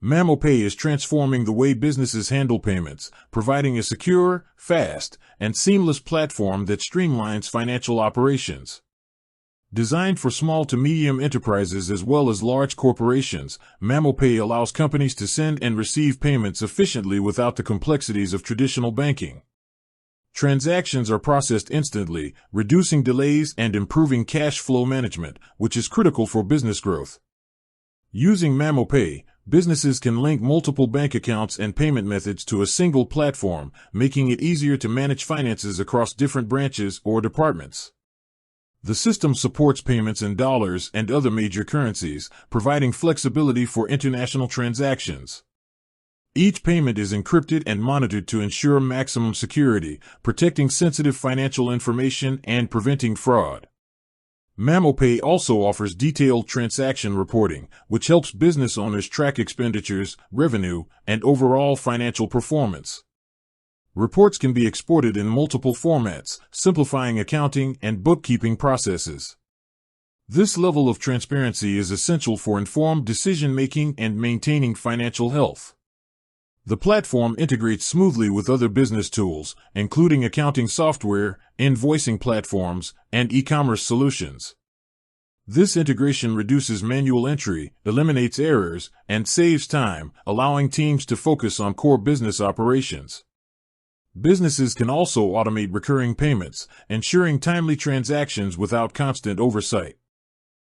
MamoPay is transforming the way businesses handle payments, providing a secure, fast, and seamless platform that streamlines financial operations. Designed for small to medium enterprises as well as large corporations, MamoPay allows companies to send and receive payments efficiently without the complexities of traditional banking. Transactions are processed instantly, reducing delays and improving cash flow management, which is critical for business growth. Using MamoPay, businesses can link multiple bank accounts and payment methods to a single platform, making it easier to manage finances across different branches or departments. The system supports payments in dollars and other major currencies, providing flexibility for international transactions. Each payment is encrypted and monitored to ensure maximum security, protecting sensitive financial information and preventing fraud. MamoPay also offers detailed transaction reporting, which helps business owners track expenditures, revenue, and overall financial performance. Reports can be exported in multiple formats, simplifying accounting and bookkeeping processes. This level of transparency is essential for informed decision-making and maintaining financial health. The platform integrates smoothly with other business tools, including accounting software, invoicing platforms, and e-commerce solutions. This integration reduces manual entry, eliminates errors, and saves time, allowing teams to focus on core business operations. Businesses can also automate recurring payments, ensuring timely transactions without constant oversight.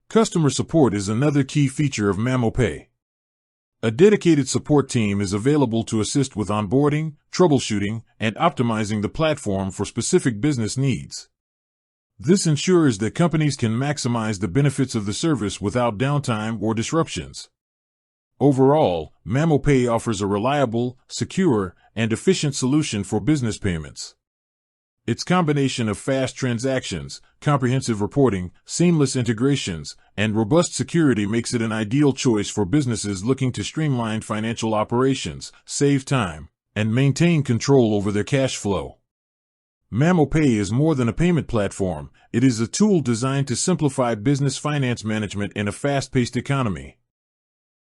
Customer support is another key feature of MamoPay. A dedicated support team is available to assist with onboarding, troubleshooting, and optimizing the platform for specific business needs. This ensures that companies can maximize the benefits of the service without downtime or disruptions. Overall, MamoPay offers a reliable, secure, and efficient solution for business payments. Its combination of fast transactions, comprehensive reporting, seamless integrations, and robust security makes it an ideal choice for businesses looking to streamline financial operations, save time, and maintain control over their cash flow. MamoPay is more than a payment platform. It is a tool designed to simplify business finance management in a fast-paced economy.